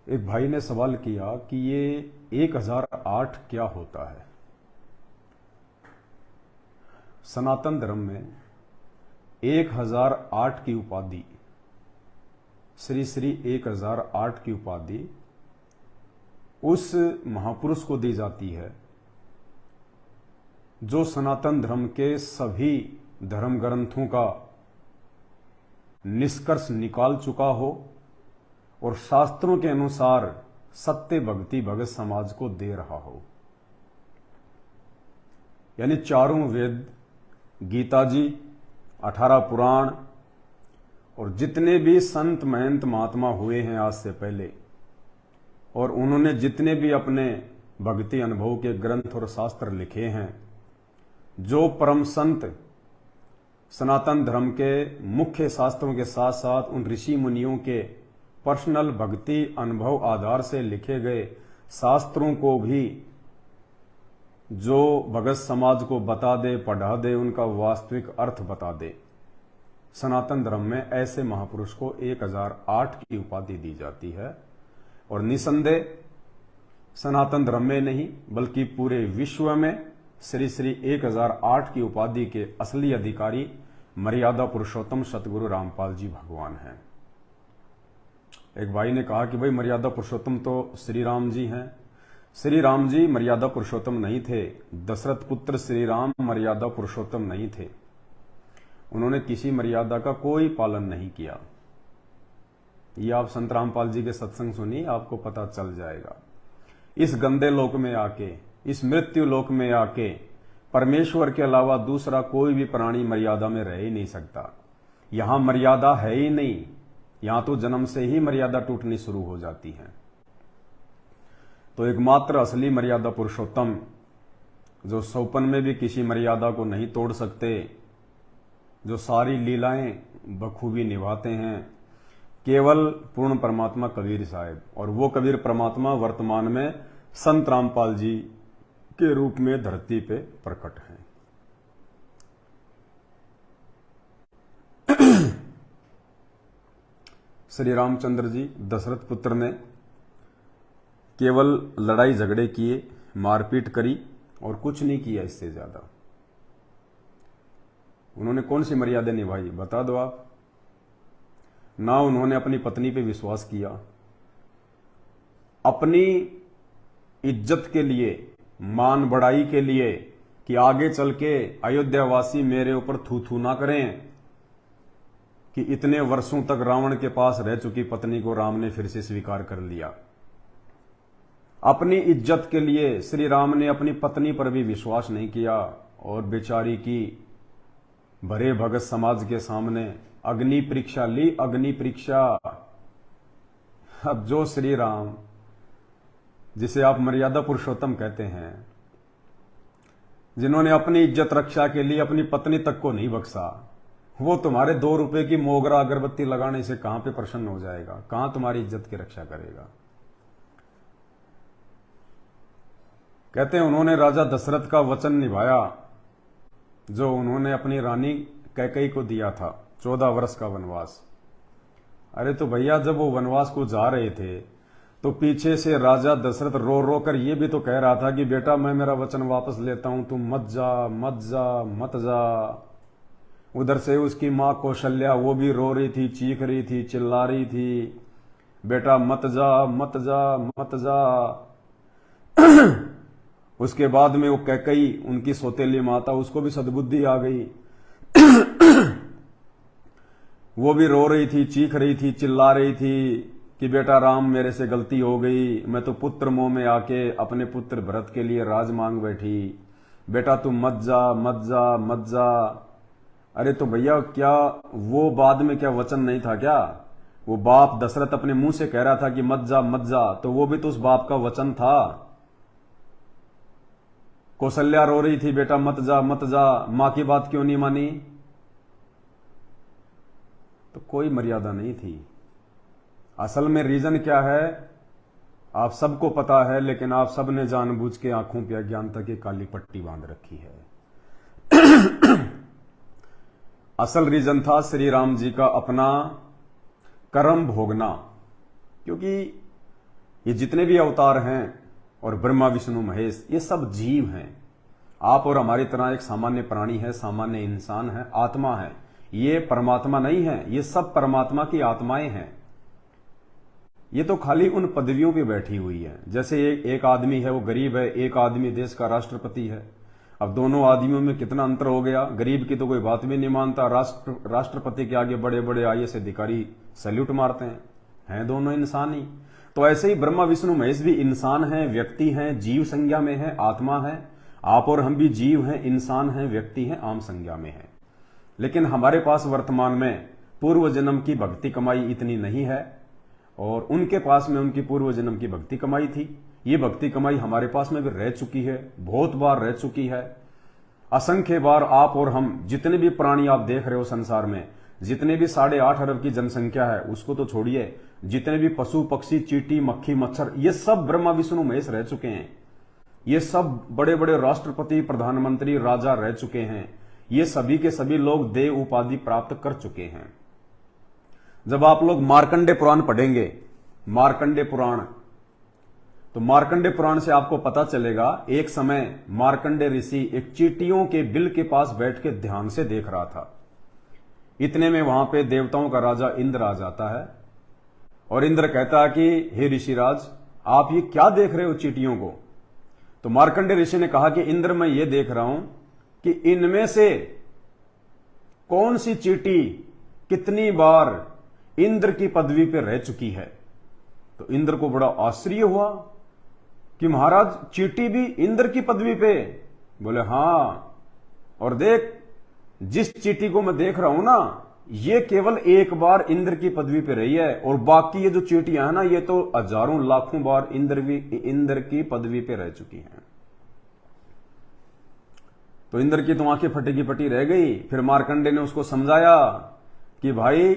एक भाई ने सवाल किया कि ये 1008 क्या होता है। सनातन धर्म में 1008 की उपाधि, श्री श्री 1008 की उपाधि उस महापुरुष को दी जाती है जो सनातन धर्म के सभी धर्म ग्रंथों का निष्कर्ष निकाल चुका हो और शास्त्रों के अनुसार सत्य भक्ति भगत समाज को दे रहा हो। यानी चारों वेद, गीता जी, 18 पुराण और जितने भी संत महंत महात्मा हुए हैं आज से पहले, और उन्होंने जितने भी अपने भक्ति अनुभव के ग्रंथ और शास्त्र लिखे हैं, जो परम संत सनातन धर्म के मुख्य शास्त्रों के साथ साथ उन ऋषि मुनियों के पर्सनल भक्ति अनुभव आधार से लिखे गए शास्त्रों को भी जो भगत समाज को बता दे, पढ़ा दे, उनका वास्तविक अर्थ बता दे, सनातन धर्म में ऐसे महापुरुष को 1008 की उपाधि दी जाती है। और निसंदेह सनातन धर्म में नहीं बल्कि पूरे विश्व में श्री श्री 1008 की उपाधि के असली अधिकारी मर्यादा पुरुषोत्तम सतगुरु रामपाल जी भगवान हैं। एक भाई ने कहा कि भाई मर्यादा पुरुषोत्तम तो श्री राम जी हैं। श्री राम जी मर्यादा पुरुषोत्तम नहीं थे। दशरथ पुत्र श्री राम मर्यादा पुरुषोत्तम नहीं थे। उन्होंने किसी मर्यादा का कोई पालन नहीं किया। ये आप संत रामपाल जी के सत्संग सुनिए, आपको पता चल जाएगा। इस गंदे लोक में आके, इस मृत्यु लोक में आके परमेश्वर के अलावा दूसरा कोई भी प्राणी मर्यादा में रह ही नहीं सकता। यहां मर्यादा है ही नहीं, यहां तो जन्म से ही मर्यादा टूटनी शुरू हो जाती है। तो एकमात्र असली मर्यादा पुरुषोत्तम जो सौपन में भी किसी मर्यादा को नहीं तोड़ सकते, जो सारी लीलाएं बखूबी निभाते हैं, केवल पूर्ण परमात्मा कबीर साहब। और वो कबीर परमात्मा वर्तमान में संत रामपाल जी के रूप में धरती पे प्रकट हैं। श्री रामचंद्र जी दशरथ पुत्र ने केवल लड़ाई झगड़े किए, मारपीट करी और कुछ नहीं किया इससे ज्यादा। उन्होंने कौन सी मर्यादा निभाई बता दो आप। ना उन्होंने अपनी पत्नी पे विश्वास किया। अपनी इज्जत के लिए, मान बढ़ाई के लिए कि आगे चल के अयोध्यावासी मेरे ऊपर थू थू ना करें कि इतने वर्षों तक रावण के पास रह चुकी पत्नी को राम ने फिर से स्वीकार कर लिया। अपनी इज्जत के लिए श्री राम ने अपनी पत्नी पर भी विश्वास नहीं किया और बेचारी की भरे भगत समाज के सामने अग्नि परीक्षा ली। अग्नि परीक्षा। अब जो श्री राम जिसे आप मर्यादा पुरुषोत्तम कहते हैं, जिन्होंने अपनी इज्जत रक्षा के लिए अपनी पत्नी तक को नहीं बख्शा, वो तुम्हारे 2 रुपए की मोगरा अगरबत्ती लगाने से कहां पे प्रसन्न हो जाएगा, कहां तुम्हारी इज्जत की रक्षा करेगा। कहते हैं उन्होंने राजा दशरथ का वचन निभाया जो उन्होंने अपनी रानी कैकेयी को दिया था, 14 वर्ष का वनवास। अरे तो भैया जब वो वनवास को जा रहे थे तो पीछे से राजा दशरथ रो रो कर ये भी तो कह रहा था कि बेटा मैं मेरा वचन वापस लेता हूं, तुम मत जा मत जा मत जा। उधर से उसकी मां कौशल्या वो भी रो रही थी, चीख रही थी, चिल्ला रही थी, बेटा मत जा मत जा मत जा। उसके बाद में वो कैकेयी उनकी सौतेली माता, उसको भी सद्बुद्धि आ गई। वो भी रो रही थी, चीख रही थी, चिल्ला रही थी कि बेटा राम मेरे से गलती हो गई, मैं तो पुत्र मोह में आके अपने पुत्र भरत के लिए राज मांग बैठी, बेटा तू मत जा मत जा मत जा। अरे तो भैया क्या वो बाद में क्या वचन नहीं था क्या? वो बाप दशरथ अपने मुंह से कह रहा था कि मत जा मत जा, तो वो भी तो उस बाप का वचन था। कौशल्या रो रही थी बेटा मत जा मत जा, मां की बात क्यों नहीं मानी? तो कोई मर्यादा नहीं थी। असल में रीजन क्या है आप सबको पता है, लेकिन आप सब ने जानबूझ के आंखों पे अज्ञानता की काली पट्टी बांध रखी है। असल रीजन था श्री राम जी का अपना कर्म भोगना। क्योंकि ये जितने भी अवतार हैं और ब्रह्मा विष्णु महेश, ये सब जीव हैं। आप और हमारी तरह एक सामान्य प्राणी है, सामान्य इंसान है, आत्मा है। ये परमात्मा नहीं है, ये सब परमात्मा की आत्माएं हैं। ये तो खाली उन पदवियों पे बैठी हुई है। जैसे एक आदमी है वो गरीब है, एक आदमी देश का राष्ट्रपति है। अब दोनों आदमियों में कितना अंतर हो गया। गरीब की तो कोई बात भी नहीं मानता, राष्ट्रपति के आगे बड़े बड़े आईएएस अधिकारी सैल्यूट मारते हैं दोनों इंसान ही। तो ऐसे ही ब्रह्मा विष्णु महेश भी इंसान हैं, व्यक्ति हैं, जीव संज्ञा में है, आत्मा है। आप और हम भी जीव हैं, इंसान हैं, व्यक्ति हैं, आम संज्ञा में है। लेकिन हमारे पास वर्तमान में पूर्व जन्म की भक्ति कमाई इतनी नहीं है, और उनके पास में उनकी पूर्व जन्म की भक्ति कमाई थी। ये भक्ति कमाई हमारे पास में भी रह चुकी है, बहुत बार रह चुकी है। असंख्य बार आप और हम, जितने भी प्राणी आप देख रहे हो संसार में, जितने भी 8.5 अरब की जनसंख्या है उसको तो छोड़िए, जितने भी पशु पक्षी, चींटी, मक्खी, मच्छर, ये सब ब्रह्मा विष्णु महेश रह चुके हैं। ये सब बड़े बड़े राष्ट्रपति, प्रधानमंत्री, राजा रह चुके हैं। ये सभी के सभी लोग देव उपाधि प्राप्त कर चुके हैं। जब आप लोग मार्कंडे पुराण पढ़ेंगे, मार्कंडे पुराण, तो मार्कंडे पुराण से आपको पता चलेगा एक समय मार्कंडे ऋषि एक चींटियों के बिल के पास बैठ के ध्यान से देख रहा था। इतने में वहां पे देवताओं का राजा इंद्र आ जाता है और इंद्र कहता है कि हे ऋषिराज, आप ये क्या देख रहे हो चींटियों को? तो मार्कंडे ऋषि ने कहा कि इंद्र, मैं ये देख रहा हूं कि इनमें से कौन सी चींटी कितनी बार इंद्र की पदवी पर रह चुकी है। तो इंद्र को बड़ा आश्चर्य हुआ कि महाराज, चींटी भी इंद्र की पदवी पे? बोले हां, और देख, जिस चींटी को मैं देख रहा हूं ना, ये केवल एक बार इंद्र की पदवी पे रही है, और बाकी ये जो चींटियां हैं ना, ये तो हजारों लाखों बार इंद्र की पदवी पे रह चुकी हैं। तो इंद्र की तो आंखें फटी की फटी रह गई। फिर मार्कंडे ने उसको समझाया कि भाई,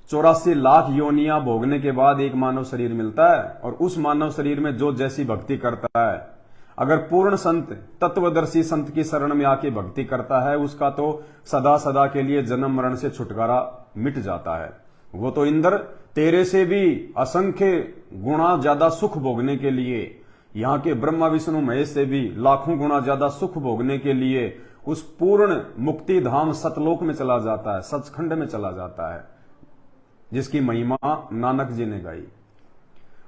84 लाख योनियां भोगने के बाद एक मानव शरीर मिलता है, और उस मानव शरीर में जो जैसी भक्ति करता है, अगर पूर्ण संत, तत्वदर्शी संत की शरण में आके भक्ति करता है, उसका तो सदा सदा के लिए जन्म मरण से छुटकारा मिट जाता है। वो तो इंद्र तेरे से भी असंख्य गुणा ज्यादा सुख भोगने के लिए, यहां के ब्रह्मा विष्णु महेश से भी लाखों गुणा ज्यादा सुख भोगने के लिए उस पूर्ण मुक्ति धाम सतलोक में चला जाता है, सचखंड में चला जाता है, जिसकी महिमा नानक जी ने गाई।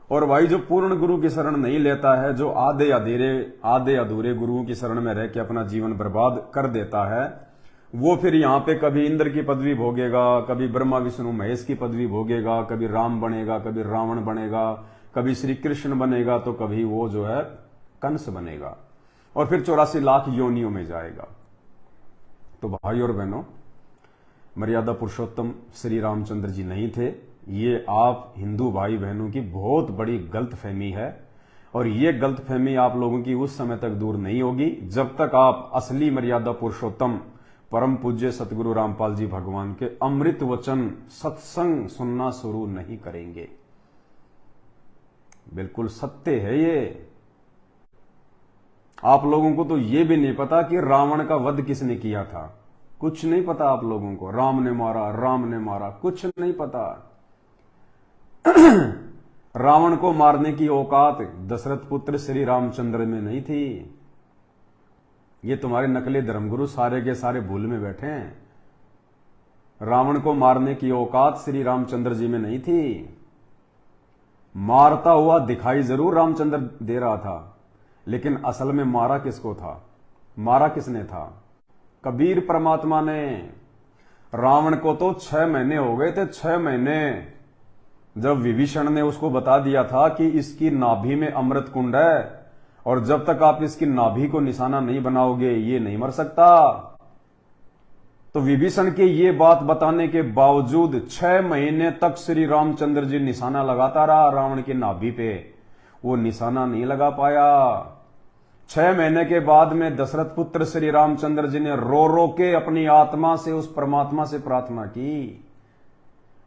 और भाई, जो पूर्ण गुरु की शरण नहीं लेता है, जो आधे अधूरे गुरुओं की शरण में रह के अपना जीवन बर्बाद कर देता है, वो फिर यहां पे कभी इंद्र की पदवी भोगेगा, कभी ब्रह्मा विष्णु महेश की पदवी भोगेगा, कभी राम बनेगा, कभी रावण बनेगा, कभी श्री कृष्ण बनेगा, तो कभी वो जो है कंस बनेगा, और फिर 84 लाख योनियों में जाएगा। तो भाई और बहनों, मर्यादा पुरुषोत्तम श्री रामचंद्र जी नहीं थे। ये आप हिंदू भाई बहनों की बहुत बड़ी गलतफहमी है, और ये गलतफहमी आप लोगों की उस समय तक दूर नहीं होगी जब तक आप असली मर्यादा पुरुषोत्तम परम पूज्य सतगुरु रामपाल जी भगवान के अमृत वचन सत्संग सुनना शुरू नहीं करेंगे। बिल्कुल सत्य है ये। आप लोगों को तो ये भी नहीं पता कि रावण का वध किसने किया था, कुछ नहीं पता आप लोगों को। राम ने मारा, कुछ नहीं पता। रावण को मारने की औकात दशरथ पुत्र श्री रामचंद्र में नहीं थी। ये तुम्हारे नकली धर्मगुरु सारे के सारे भूल में बैठे हैं। रावण को मारने की औकात श्री रामचंद्र जी में नहीं थी। मारता हुआ दिखाई जरूर रामचंद्र दे रहा था, लेकिन असल में मारा किसको था? मारा किसने था? कबीर परमात्मा ने। रावण को तो 6 महीने हो गए थे, 6 महीने, जब विभीषण ने उसको बता दिया था कि इसकी नाभि में अमृत कुंड है, और जब तक आप इसकी नाभि को निशाना नहीं बनाओगे ये नहीं मर सकता। तो विभीषण के ये बात बताने के बावजूद 6 महीने तक श्री रामचंद्र जी निशाना लगाता रहा रावण की नाभि पे, वो निशाना नहीं लगा पाया। 6 महीने के बाद में दशरथ पुत्र श्री रामचंद्र जी ने रो रो के अपनी आत्मा से उस परमात्मा से प्रार्थना की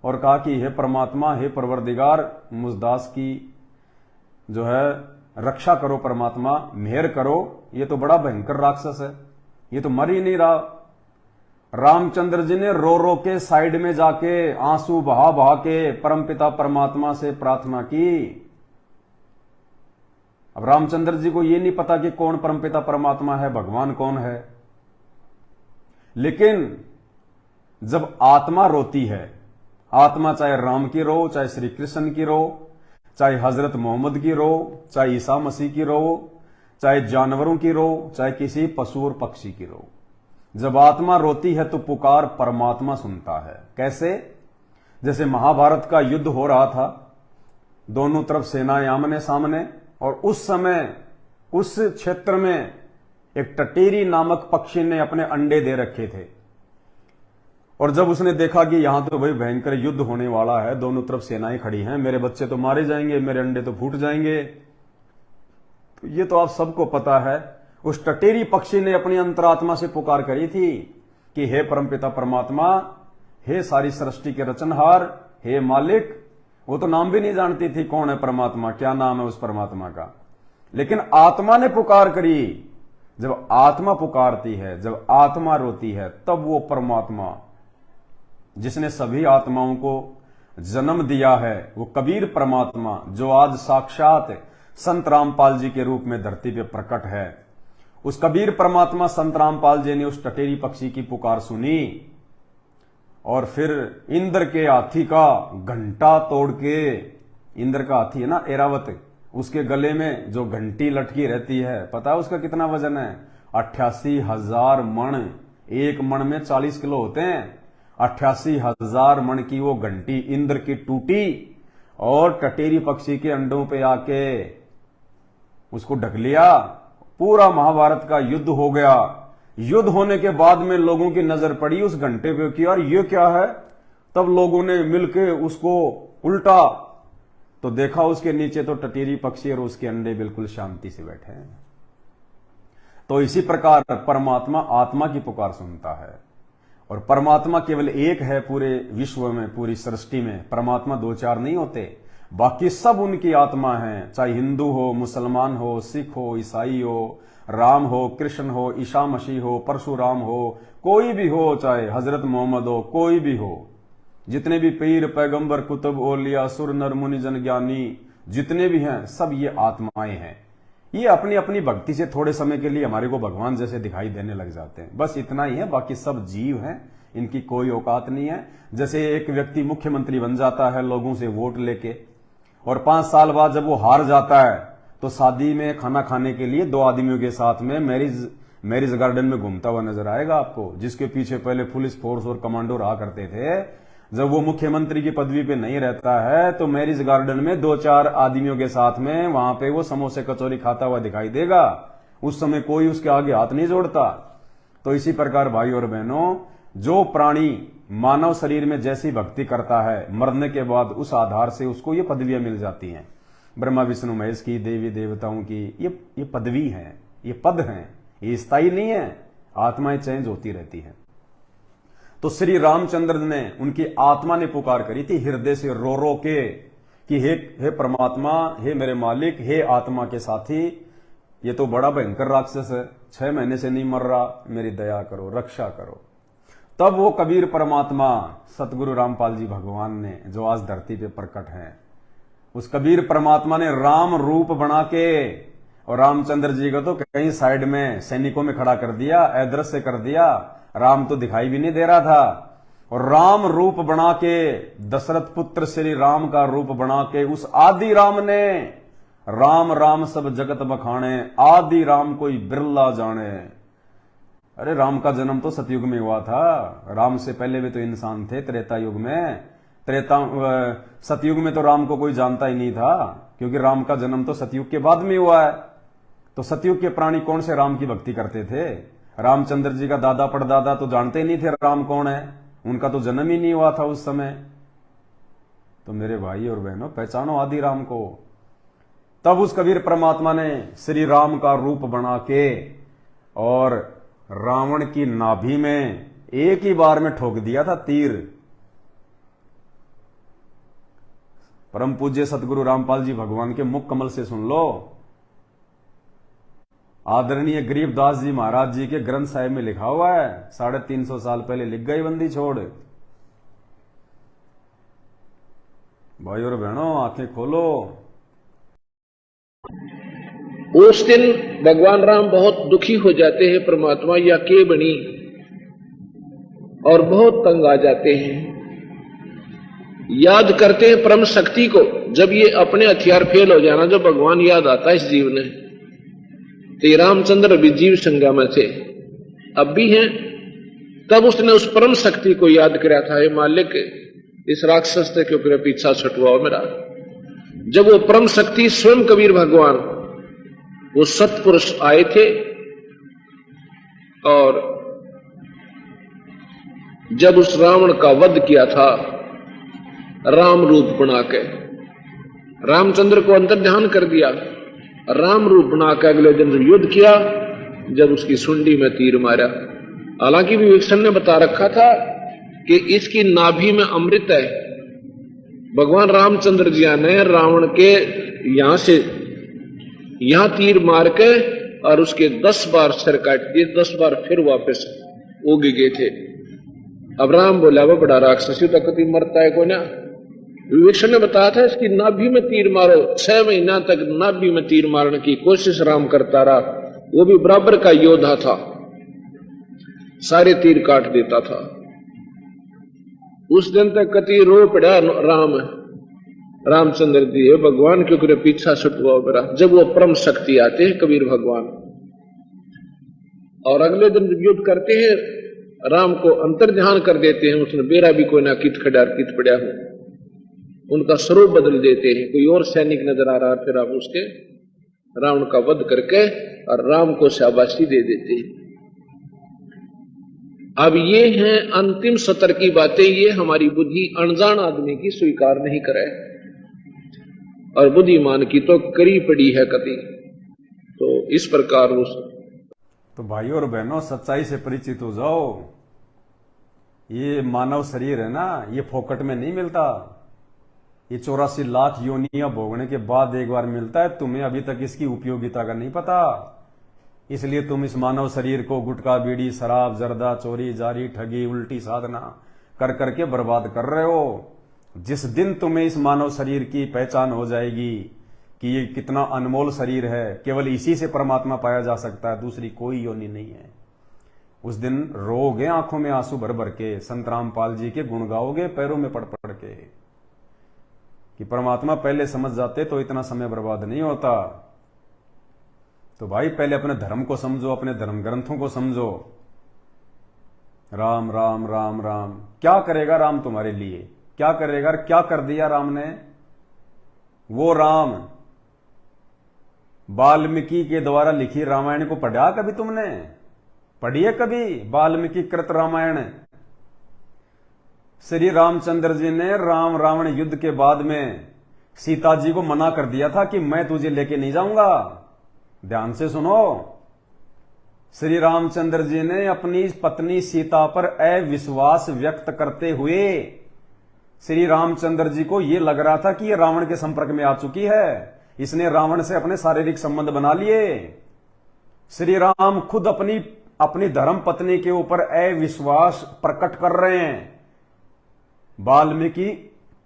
और कहा कि हे परमात्मा, हे परवरदिगार, मुझदास की जो है रक्षा करो, परमात्मा मेहर करो। ये तो बड़ा भयंकर राक्षस है, ये तो मर ही नहीं रहा। रामचंद्र जी ने रो रो के साइड में जाके आंसू बहा बहा के परमपिता परमात्मा से प्रार्थना की अब रामचंद्र जी को ये नहीं पता कि कौन परमपिता परमात्मा है, भगवान कौन है। लेकिन जब आत्मा रोती है, आत्मा चाहे राम की रो, चाहे श्री कृष्ण की रो, चाहे हजरत मोहम्मद की रो, चाहे ईसा मसीह की रो, चाहे जानवरों की रो, चाहे किसी पशु और पक्षी की रो, जब आत्मा रोती है तो पुकार परमात्मा सुनता है। कैसे? जैसे महाभारत का युद्ध हो रहा था, दोनों तरफ सेनाएं आमने सामने, और उस समय उस क्षेत्र में एक टटेरी नामक पक्षी ने अपने अंडे दे रखे थे, और जब उसने देखा कि यहां तो भाई भयंकर युद्ध होने वाला है, दोनों तरफ सेनाएं खड़ी हैं, मेरे बच्चे तो मारे जाएंगे, मेरे अंडे तो फूट जाएंगे, तो ये तो आप सबको पता है। उस टटेरी पक्षी ने अपनी अंतरात्मा से पुकार करी थी कि हे परमपिता परमात्मा, हे सारी सृष्टि के रचनहार, हे मालिक। वो तो नाम भी नहीं जानती थी कौन है परमात्मा, क्या नाम है उस परमात्मा का, लेकिन आत्मा ने पुकार करी। जब आत्मा पुकारती है, जब आत्मा रोती है, तब वो परमात्मा जिसने सभी आत्माओं को जन्म दिया है, वो कबीर परमात्मा जो आज साक्षात संत रामपाल जी के रूप में धरती पे प्रकट है, उस कबीर परमात्मा संत रामपाल जी ने उस टटेरी पक्षी की पुकार सुनी, और फिर इंद्र के हाथी का घंटा तोड़ के, इंद्र का हाथी है ना ऐरावत, उसके गले में जो घंटी लटकी रहती है, पता है उसका कितना वजन है? 88,000 मण। एक मण में 40 किलो होते हैं। 88,000 मण की वो घंटी इंद्र की टूटी और टटेरी पक्षी के अंडों पे आके उसको ढक लिया। पूरा महाभारत का युद्ध हो गया। युद्ध होने के बाद में लोगों की नजर पड़ी उस घंटे पे कि यार ये क्या है। तब लोगों ने मिलके उसको उल्टा तो देखा उसके नीचे तो टटेरी पक्षी और उसके अंडे बिल्कुल शांति से बैठे हैं। तो इसी प्रकार परमात्मा आत्मा की पुकार सुनता है, और परमात्मा केवल एक है पूरे विश्व में, पूरी सृष्टि में। परमात्मा दो चार नहीं होते, बाकी सब उनकी आत्मा है, चाहे हिंदू हो, मुसलमान हो, सिख हो, ईसाई हो, राम हो, कृष्ण हो, ईसा मसीह हो, परशुराम हो, कोई भी हो, चाहे हजरत मोहम्मद हो, कोई भी हो, जितने भी पीर पैगंबर कुतुब ओलिया सुर नर मुनि जन ज्ञानी जितने भी हैं, सब ये आत्माएं हैं। ये अपनी अपनी भक्ति से थोड़े समय के लिए हमारे को भगवान जैसे दिखाई देने लग जाते हैं, बस इतना ही है। बाकी सब जीव हैं, इनकी कोई औकात नहीं है। जैसे एक व्यक्ति मुख्यमंत्री बन जाता है लोगों से वोट लेके, और 5 साल बाद जब वो हार जाता है तो शादी में खाना खाने के लिए 2 आदमियों के साथ में मैरिज गार्डन में घूमता हुआ नजर आएगा आपको, जिसके पीछे पहले पुलिस फोर्स और कमांडो रहा करते थे। जब वो मुख्यमंत्री की पदवी पे नहीं रहता है तो मैरिज गार्डन में 2-4 आदमियों के साथ में वहां पे वो समोसे कचौरी खाता हुआ दिखाई देगा। उस समय कोई उसके आगे हाथ नहीं जोड़ता। तो इसी प्रकार भाई और बहनों, जो प्राणी मानव शरीर में जैसी भक्ति करता है, मरने के बाद उस आधार से उसको ये पदवियां मिल जाती हैं। ब्रह्मा विष्णु महेश की, देवी देवताओं की ये पदवी है, ये पद हैं, ये स्थायी नहीं है। आत्माएं चेंज होती रहती है। तो श्री रामचंद्र ने, उनकी आत्मा ने पुकार करी थी हृदय से रो रो के कि हे परमात्मा, हे मेरे मालिक, हे आत्मा के साथी, ये तो बड़ा भयंकर राक्षस है, 6 महीने से नहीं मर रहा, मेरी दया करो, रक्षा करो। तब वो कबीर परमात्मा सतगुरु रामपाल जी भगवान ने, जो आज धरती पे प्रकट हैं, उस कबीर परमात्मा ने राम रूप बना के, और रामचंद्र जी को तो कहीं साइड में सैनिकों में खड़ा कर दिया, अदृश्य कर दिया। राम तो दिखाई भी नहीं दे रहा था, और राम रूप बना के, दशरथ पुत्र श्री राम का रूप बना के, उस आदि राम ने, राम राम सब जगत बखाने, आदि राम कोई बिरला जाने। अरे राम का जन्म तो सतयुग में हुआ था, राम से पहले भी तो इंसान थे त्रेता युग में। सतयुग में तो राम को कोई जानता ही नहीं था, क्योंकि राम का जन्म तो सतयुग के बाद में हुआ है। तो सतयुग के प्राणी कौन से राम की भक्ति करते थे? रामचंद्र जी का दादा परदादा तो जानते ही नहीं थे राम कौन है, उनका तो जन्म ही नहीं हुआ था उस समय। तो मेरे भाई और बहनों, पहचानो आदि राम को। तब उस कबीर परमात्मा ने श्री राम का रूप बना के और रावण की नाभि में एक ही बार में ठोक दिया था तीर। परम पूज्य सतगुरु रामपाल जी भगवान के मुख कमल से सुन लो। आदरणीय गरीबदास जी महाराज जी के ग्रंथ साहिब में लिखा हुआ है, 350 साल पहले लिख गई बंदी छोड़। भाई और बहनों, आंखें खोलो। उस दिन भगवान राम बहुत दुखी हो जाते हैं, परमात्मा या के बनी, और बहुत तंग आ जाते हैं। याद करते हैं परम शक्ति को। जब ये अपने हथियार फेल हो जाना, जब भगवान याद आता है इस जीव ने, तो ये रामचंद्र भी जीव संज्ञा में थे, अब भी हैं। तब उसने उस परम शक्ति को याद किया था, हे मालिक, इस राक्षस के ऊपर पीछा छुटवाओ मेरा। जब वो परम शक्ति स्वयं कबीर भगवान, वो सत्पुरुष आए थे, और जब उस रावण का वध किया था राम रूप बना के, रामचंद्र को अंतर्ध्यान कर दिया, राम रूप बना के अगले दिन युद्ध किया, जब उसकी सुंडी में तीर मारा। हालांकि विवेचन ने बता रखा था कि इसकी नाभि में अमृत है। भगवान रामचंद्र जी ने रावण के यहां से यहां तीर मार के और उसके 10 बार सिर काट दिए, 10 बार फिर वापस उग गए थे। अब राम बोला, वो बड़ा राक्षसी तो कभी मरता है को ना। विवेचन ने बताया था इसकी नाभि में तीर मारो। 6 महीना तक नाभि में तीर मारने की कोशिश राम करता रहा। वो भी बराबर का योद्धा था, सारे तीर काट देता था। उस दिन तक कति रो पड़ा रामचंद्र जी, भगवान क्यों करे पीछा छुटवाओ मेरा। जब वो परम शक्ति आते हैं कबीर भगवान, और अगले दिन युद्ध करते हैं, राम को अंतर्ध्यान कर देते हैं। उसने बेरा भी कोई ना कित खड़ा कित पड़ा हो, उनका स्वरूप बदल देते हैं। कोई और सैनिक नजर आ रहा, फिर आप उसके रावण का वध करके और राम को शाबाशी दे देते हैं। अब ये हैं अंतिम सत्र की बातें। ये हमारी बुद्धि अनजान आदमी की स्वीकार नहीं करे, और बुद्धिमान की तो करी पड़ी है कति। तो इस प्रकार उस तो भाइयों और बहनों, सच्चाई से परिचित हो जाओ। ये मानव शरीर है ना, ये फोकट में नहीं मिलता। ये 84 लाख योनियां भोगने के बाद एक बार मिलता है। तुम्हें अभी तक इसकी उपयोगिता का नहीं पता, इसलिए तुम इस मानव शरीर को गुटखा, बीड़ी, शराब, जर्दा, चोरी, जारी, ठगी, उल्टी साधना कर करके बर्बाद कर रहे हो। जिस दिन तुम्हें इस मानव शरीर की पहचान हो जाएगी कि ये कितना अनमोल शरीर है, केवल इसी से परमात्मा पाया जा सकता है, दूसरी कोई योनि नहीं है, उस दिन रोगे आंखों में आंसू भर भर के, संत रामपाल जी के गुण गाओगे पैरों में पड़ पड़ के कि परमात्मा पहले समझ जाते तो इतना समय बर्बाद नहीं होता। तो भाई पहले अपने धर्म को समझो, अपने धर्म ग्रंथों को समझो। राम राम राम राम, क्या करेगा राम तुम्हारे लिए, क्या करेगा, क्या कर दिया राम ने। वो राम वाल्मीकि के द्वारा लिखी रामायण को पढ़ा कभी तुमने, पढ़ी है कभी वाल्मीकि कृत रामायण। श्री रामचंद्र जी ने राम रावण युद्ध के बाद में सीता जी को मना कर दिया था कि मैं तुझे लेके नहीं जाऊंगा। ध्यान से सुनो, श्री रामचंद्र जी ने अपनी पत्नी सीता पर अविश्वास व्यक्त करते हुए, श्री रामचंद्र जी को यह लग रहा था कि यह रावण के संपर्क में आ चुकी है, इसने रावण से अपने शारीरिक संबंध बना लिए। श्री राम खुद अपनी धर्म पत्नी के ऊपर अविश्वास प्रकट कर रहे हैं। वाल्मीकि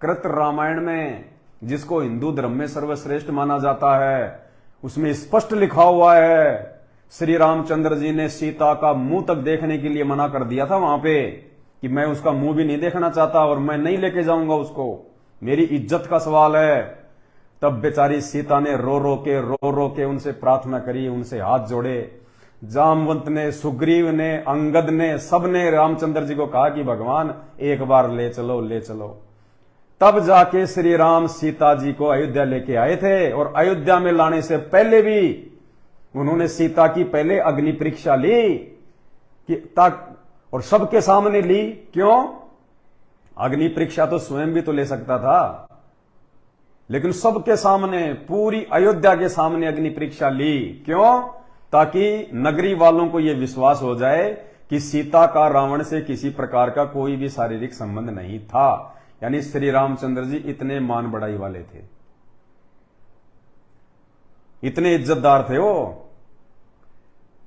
कृत रामायण में, जिसको हिंदू धर्म में सर्वश्रेष्ठ माना जाता है, उसमें स्पष्ट लिखा हुआ है श्री रामचंद्र जी ने सीता का मुंह तक देखने के लिए मना कर दिया था वहां पे कि मैं उसका मुंह भी नहीं देखना चाहता और मैं नहीं लेके जाऊंगा उसको, मेरी इज्जत का सवाल है। तब बेचारी सीता ने रो रो के उनसे प्रार्थना करी, उनसे हाथ जोड़े। जामवंत ने, सुग्रीव ने, अंगद ने, सब ने रामचंद्र जी को कहा कि भगवान एक बार ले चलो ले चलो। तब जाके श्री राम सीता जी को अयोध्या लेके आए थे, और अयोध्या में लाने से पहले भी उन्होंने सीता की पहले अग्नि परीक्षा ली कि और सबके सामने ली। क्यों? अग्नि परीक्षा तो स्वयं भी तो ले सकता था, लेकिन सबके सामने, पूरी अयोध्या के सामने अग्नि परीक्षा ली। क्यों? ताकि नगरी वालों को यह विश्वास हो जाए कि सीता का रावण से किसी प्रकार का कोई भी शारीरिक संबंध नहीं था। यानी श्री रामचंद्र जी इतने मान बढ़ाई वाले थे, इतने इज्जतदार थे। वो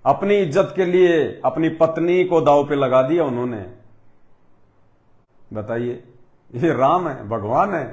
अपनी इज्जत के लिए अपनी पत्नी को दांव पे लगा दिया उन्होंने। बताइए, ये राम है, भगवान है।